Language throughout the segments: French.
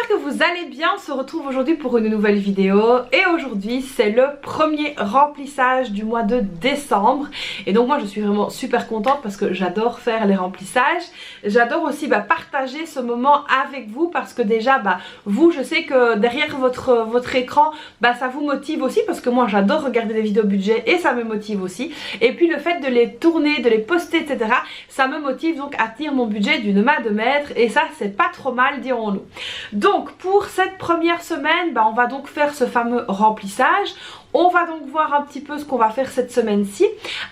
j'espère que vous allez bien. On se retrouve aujourd'hui pour une nouvelle vidéo et aujourd'hui c'est le premier remplissage du mois de décembre et donc moi je suis vraiment super contente parce que j'adore faire les remplissages. J'adore aussi partager ce moment avec vous parce que déjà vous, je sais que derrière votre écran ça vous motive aussi parce que moi j'adore regarder des vidéos budget et ça me motive aussi, et puis le fait de les tourner, de les poster etc, ça me motive donc à tenir mon budget d'une main de maître et ça c'est pas trop mal, dirons-nous. Donc pour cette première semaine, on va donc faire ce fameux remplissage. On va donc voir un petit peu ce qu'on va faire cette semaine-ci.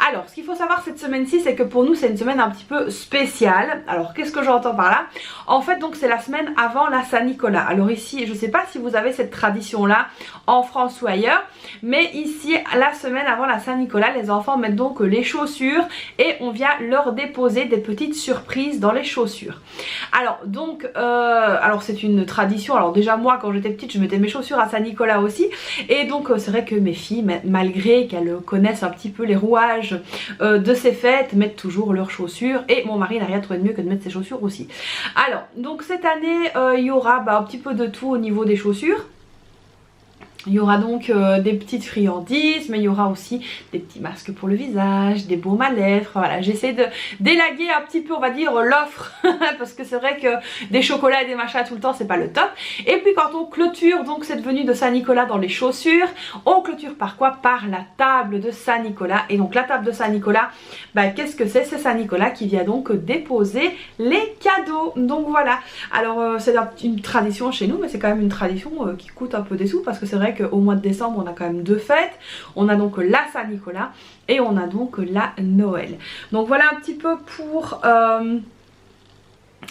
Alors, ce qu'il faut savoir cette semaine-ci, c'est que pour nous, c'est une semaine un petit peu spéciale. Alors, qu'est-ce que j'entends par là? En fait, donc, c'est la semaine avant la Saint-Nicolas. Alors ici, je ne sais pas si vous avez cette tradition-là en France ou ailleurs, mais ici, la semaine avant la Saint-Nicolas, les enfants mettent donc les chaussures et on vient leur déposer des petites surprises dans les chaussures. Alors, donc, c'est une tradition. Alors déjà, moi, quand j'étais petite, je mettais mes chaussures à Saint-Nicolas aussi. Et donc, c'est vrai que mes filles, malgré qu'elles connaissent un petit peu les rouages de ces fêtes, mettent toujours leurs chaussures et mon mari n'a rien trouvé de mieux que de mettre ses chaussures aussi. Alors donc cette année il y aura un petit peu de tout au niveau des chaussures. Il y aura donc des petites friandises, mais il y aura aussi des petits masques pour le visage, des baumes à lèvres. Voilà, j'essaie de d'élaguer un petit peu, on va dire, l'offre parce que c'est vrai que des chocolats et des machins tout le temps, c'est pas le top. Et puis quand on clôture donc cette venue de Saint-Nicolas dans les chaussures, on clôture par quoi? Par la table de Saint-Nicolas. Et donc la table de Saint-Nicolas, qu'est-ce que c'est? C'est Saint-Nicolas qui vient donc déposer les cadeaux. Donc voilà, alors c'est une tradition chez nous, mais c'est quand même une tradition qui coûte un peu des sous parce que c'est vrai qu'au mois de décembre on a quand même deux fêtes. On a donc la Saint-Nicolas et on a donc la Noël. Donc voilà un petit peu pour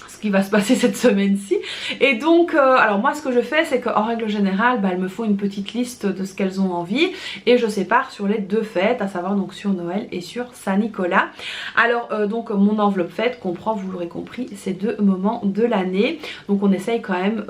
ce qui va se passer cette semaine-ci. Et donc alors moi ce que je fais, c'est qu'en règle générale elles me font une petite liste de ce qu'elles ont envie et je sépare sur les deux fêtes, à savoir donc sur Noël et sur Saint-Nicolas. Alors donc mon enveloppe fête comprend, vous l'aurez compris, ces deux moments de l'année. Donc on essaye quand même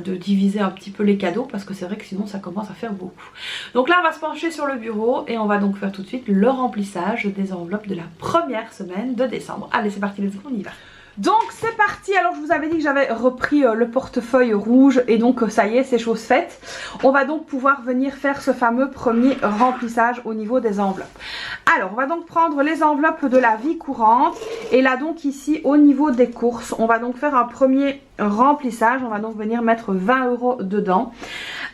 de diviser un petit peu les cadeaux parce que c'est vrai que sinon ça commence à faire beaucoup. Donc là on va se pencher sur le bureau et on va donc faire tout de suite le remplissage des enveloppes de la première semaine de décembre. Allez c'est parti, let's go, on y va. Donc c'est parti. Alors je vous avais dit que j'avais repris le portefeuille rouge et donc ça y est, c'est chose faite. On va donc pouvoir venir faire ce fameux premier remplissage au niveau des enveloppes. Alors on va donc prendre les enveloppes de la vie courante et là donc ici au niveau des courses, on va donc faire un premier remplissage. On va donc venir mettre 20 € dedans.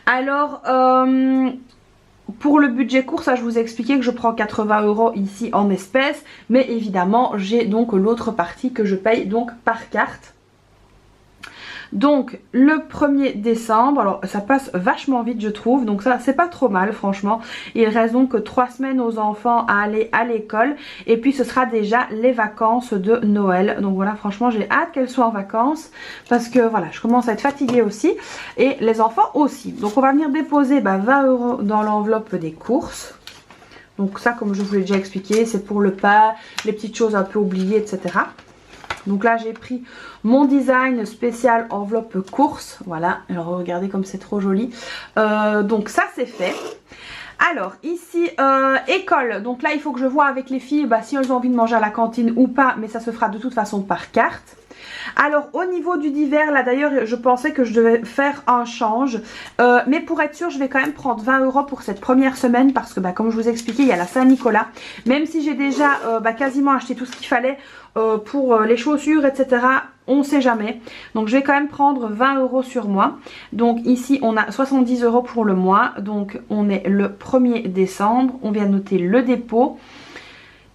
Alors pour le budget course, je vous ai expliqué que je prends 80 € ici en espèces, mais évidemment j'ai donc l'autre partie que je paye donc par carte. Donc le 1er décembre, alors ça passe vachement vite je trouve, donc ça c'est pas trop mal franchement. Il reste donc 3 semaines aux enfants à aller à l'école et puis ce sera déjà les vacances de Noël. Donc voilà, franchement j'ai hâte qu'elles soient en vacances parce que voilà, je commence à être fatiguée aussi et les enfants aussi. Donc on va venir déposer 20 € dans l'enveloppe des courses. Donc ça, comme je vous l'ai déjà expliqué, c'est pour le pain, les petites choses un peu oubliées etc. Donc là j'ai pris mon design spécial enveloppe course. Voilà, alors regardez comme c'est trop joli. Donc ça c'est fait. Alors ici école, donc là il faut que je vois avec les filles si elles ont envie de manger à la cantine ou pas, mais ça se fera de toute façon par carte. Alors au niveau du divers, là d'ailleurs je pensais que je devais faire un change, mais pour être sûr je vais quand même prendre 20 € pour cette première semaine parce que comme je vous ai expliqué il y a la Saint-Nicolas. Même si j'ai déjà quasiment acheté tout ce qu'il fallait pour les chaussures etc, on sait jamais. Donc je vais quand même prendre 20 € sur moi. Donc ici on a 70 € pour le mois, donc on est le 1er décembre, on vient noter le dépôt.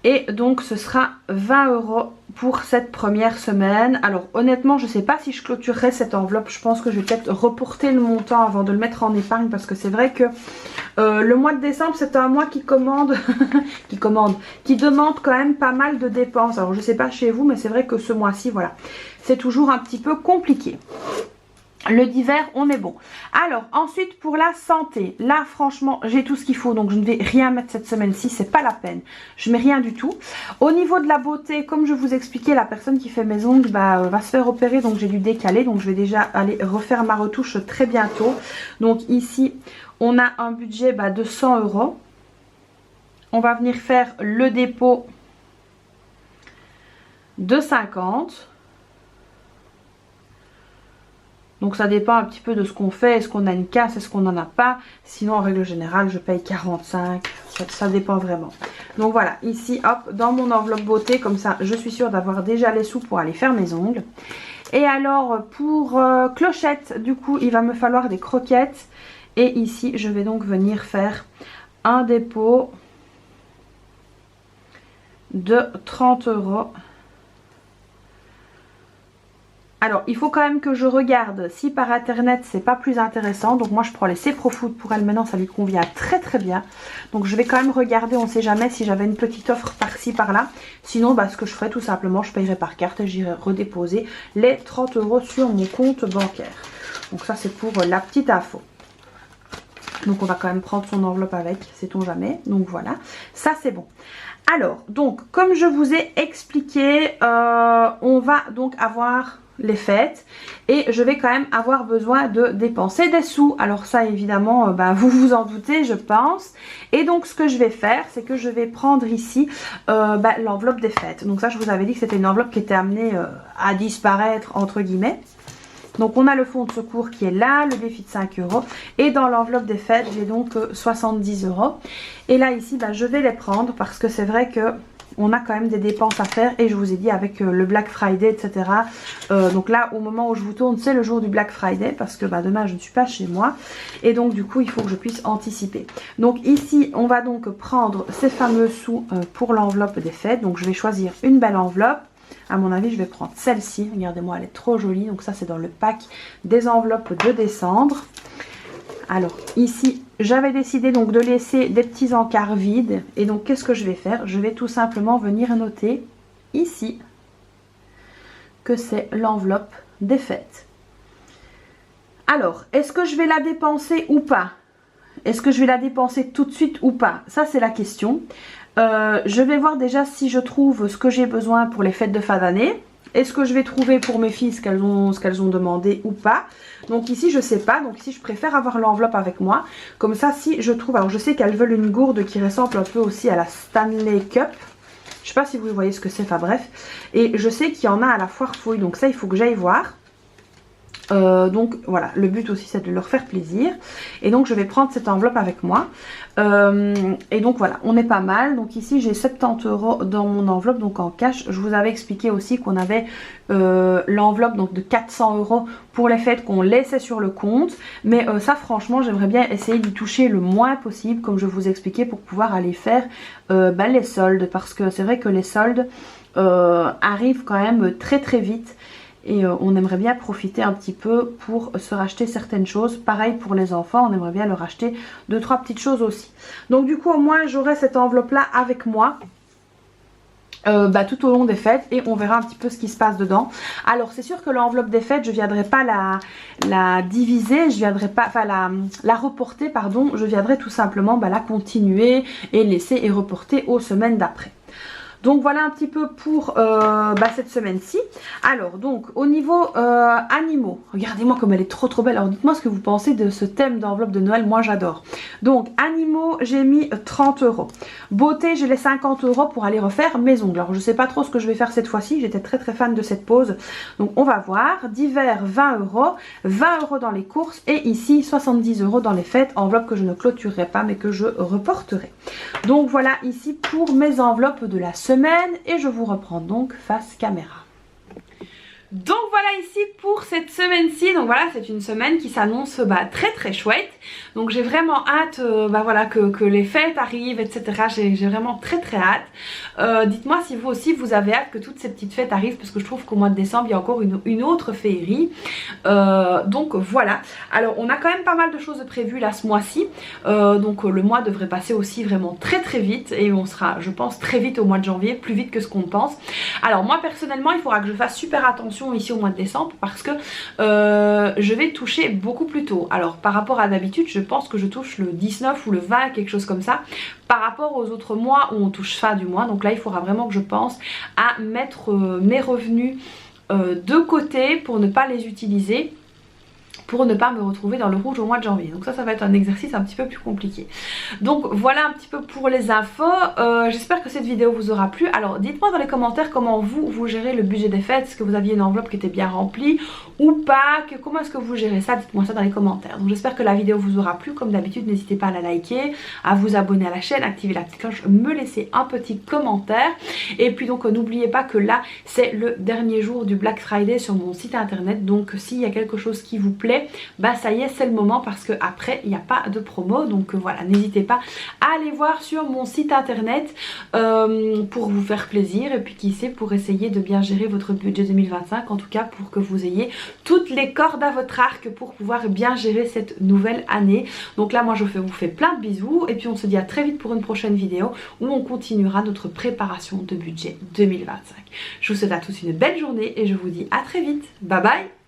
Et donc ce sera 20 € pour cette première semaine. Alors honnêtement je sais pas si je clôturerai cette enveloppe. Je pense que je vais peut-être reporter le montant avant de le mettre en épargne. Parce que c'est vrai que le mois de décembre c'est un mois qui commande qui demande quand même pas mal de dépenses. Alors je sais pas chez vous mais c'est vrai que ce mois-ci voilà, c'est toujours un petit peu compliqué. Le divers on est bon. Alors ensuite pour la santé, là franchement j'ai tout ce qu'il faut, donc je ne vais rien mettre cette semaine-ci, c'est pas la peine, je mets rien du tout. Au niveau de la beauté, comme je vous expliquais, la personne qui fait mes ongles va se faire opérer, donc j'ai dû décaler, donc je vais déjà aller refaire ma retouche très bientôt. Donc ici on a un budget de 100 €. On va venir faire le dépôt de 50. Donc ça dépend un petit peu de ce qu'on fait, est-ce qu'on a une casse, est-ce qu'on n'en a pas. Sinon en règle générale je paye 45, ça dépend vraiment. Donc voilà, ici hop, dans mon enveloppe beauté, comme ça je suis sûre d'avoir déjà les sous pour aller faire mes ongles. Et alors pour clochette, du coup il va me falloir des croquettes. Et ici je vais donc venir faire un dépôt de 30 €. Alors il faut quand même que je regarde si par internet c'est pas plus intéressant. Donc moi je prends les C Pro Food, pour elle maintenant ça lui convient très très bien. Donc je vais quand même regarder, on sait jamais si j'avais une petite offre par-ci par-là. Sinon bah, ce que je ferai tout simplement, je payerai par carte et j'irai redéposer les 30 € sur mon compte bancaire. Donc ça c'est pour la petite info. Donc on va quand même prendre son enveloppe avec, sait-on jamais. Donc voilà, ça c'est bon. Alors donc comme je vous ai expliqué, on va donc avoir les fêtes et je vais quand même avoir besoin de dépenser des sous. Alors ça évidemment bah, vous vous en doutez je pense. Et donc ce que je vais faire c'est que je vais prendre ici bah, l'enveloppe des fêtes. Donc ça je vous avais dit que c'était une enveloppe qui était amenée à disparaître entre guillemets. Donc on a le fonds de secours qui est là, le défi de 5 € et dans l'enveloppe des fêtes j'ai donc 70 €. Et là ici bah, je vais les prendre parce que c'est vrai que on a quand même des dépenses à faire et je vous ai dit avec le Black Friday etc. Donc là au moment où je vous tourne c'est le jour du Black Friday parce que bah, demain je ne suis pas chez moi et donc du coup il faut que je puisse anticiper. Donc ici on va donc prendre ces fameux sous pour l'enveloppe des fêtes. Donc je vais choisir une belle enveloppe. À mon avis je vais prendre celle-ci, regardez-moi elle est trop jolie. Donc ça c'est dans le pack des enveloppes de décembre. Alors ici j'avais décidé donc de laisser des petits encarts vides. Et donc qu'est-ce que je vais faire? Je vais tout simplement venir noter ici que c'est l'enveloppe des fêtes. Alors est-ce que je vais la dépenser ou pas? Est-ce que je vais la dépenser tout de suite ou pas? Ça c'est la question. Je vais voir déjà si je trouve ce que j'ai besoin pour les fêtes de fin d'année. Est-ce que je vais trouver pour mes filles ce qu'elles ont demandé ou pas? Donc ici je sais pas, donc ici je préfère avoir l'enveloppe avec moi. Comme ça si je trouve, alors je sais qu'elles veulent une gourde qui ressemble un peu aussi à la Stanley Cup. Je sais pas si vous voyez ce que c'est, enfin bref. Et je sais qu'il y en a à la foire fouille, donc ça il faut que j'aille voir. Donc voilà, le but aussi c'est de leur faire plaisir. Et donc je vais prendre cette enveloppe avec moi. Et donc voilà, on est pas mal. Donc ici j'ai 70 € dans mon enveloppe, donc en cash. Je vous avais expliqué aussi qu'on avait l'enveloppe donc de 400 € pour les fêtes qu'on laissait sur le compte. Mais ça franchement j'aimerais bien essayer d'y toucher le moins possible, comme je vous expliquais, pour pouvoir aller faire bah, les soldes. Parce que c'est vrai que les soldes arrivent quand même très très vite. Et on aimerait bien profiter un petit peu pour se racheter certaines choses. Pareil pour les enfants, on aimerait bien leur acheter 2-3 petites choses aussi. Donc du coup au moins j'aurai cette enveloppe là avec moi bah, tout au long des fêtes. Et on verra un petit peu ce qui se passe dedans. Alors c'est sûr que l'enveloppe des fêtes je ne viendrai pas la diviser, je viendrai pas, enfin la reporter pardon. Je viendrai tout simplement bah, la continuer et laisser et reporter aux semaines d'après. Donc voilà un petit peu pour bah, cette semaine-ci. Alors donc au niveau animaux, regardez-moi comme elle est trop trop belle. Alors dites-moi ce que vous pensez de ce thème d'enveloppe de Noël, moi j'adore. Donc animaux j'ai mis 30 €. Beauté j'ai les 50 € pour aller refaire mes ongles. Alors je sais pas trop ce que je vais faire cette fois-ci, j'étais très très fan de cette pose. Donc on va voir. Divers 20 €, 20 € dans les courses et ici 70 € dans les fêtes. Enveloppe que je ne clôturerai pas mais que je reporterai. Donc voilà ici pour mes enveloppes de la semaine. Et je vous reprends donc face caméra. Donc voilà ici pour cette semaine-ci. Donc voilà, c'est une semaine qui s'annonce bah, très très chouette. Donc j'ai vraiment hâte bah, voilà, que les fêtes arrivent, etc. J'ai vraiment très très hâte. Dites-moi si vous aussi vous avez hâte que toutes ces petites fêtes arrivent, parce que je trouve qu'au mois de décembre il y a encore une autre féerie. Donc voilà. Alors on a quand même pas mal de choses prévues là ce mois-ci. Donc le mois devrait passer aussi vraiment très très vite. Et on sera je pense très vite au mois de janvier, plus vite que ce qu'on pense. Alors moi personnellement il faudra que je fasse super attention ici au mois de décembre parce que je vais toucher beaucoup plus tôt. Alors par rapport à d'habitude je pense que je touche le 19 ou le 20, quelque chose comme ça, par rapport aux autres mois où on touche fin du mois. Donc là il faudra vraiment que je pense à mettre mes revenus de côté pour ne pas les utiliser. pour ne pas me retrouver dans le rouge au mois de janvier. Donc ça va être un exercice un petit peu plus compliqué. Donc voilà un petit peu pour les infos. J'espère que cette vidéo vous aura plu. Alors dites-moi dans les commentaires comment vous gérez le budget des fêtes. Est-ce que vous aviez une enveloppe qui était bien remplie ou pas? Comment est-ce que vous gérez ça? Dites-moi ça dans les commentaires. Donc j'espère que la vidéo vous aura plu. Comme d'habitude, n'hésitez pas à la liker, à vous abonner à la chaîne, activer la petite cloche, me laisser un petit commentaire. Et puis donc n'oubliez pas que là c'est le dernier jour du Black Friday sur mon site internet. Donc s'il y a quelque chose qui vous plaît, bah ça y est, c'est le moment, parce que après il n'y a pas de promo. Donc voilà, n'hésitez pas à aller voir sur mon site internet pour vous faire plaisir, et puis qui sait, pour essayer de bien gérer votre budget 2025, en tout cas pour que vous ayez toutes les cordes à votre arc pour pouvoir bien gérer cette nouvelle année. Donc là moi je vous fais plein de bisous, et puis on se dit à très vite pour une prochaine vidéo où on continuera notre préparation de budget 2025. Je vous souhaite à tous une belle journée et je vous dis à très vite. Bye bye.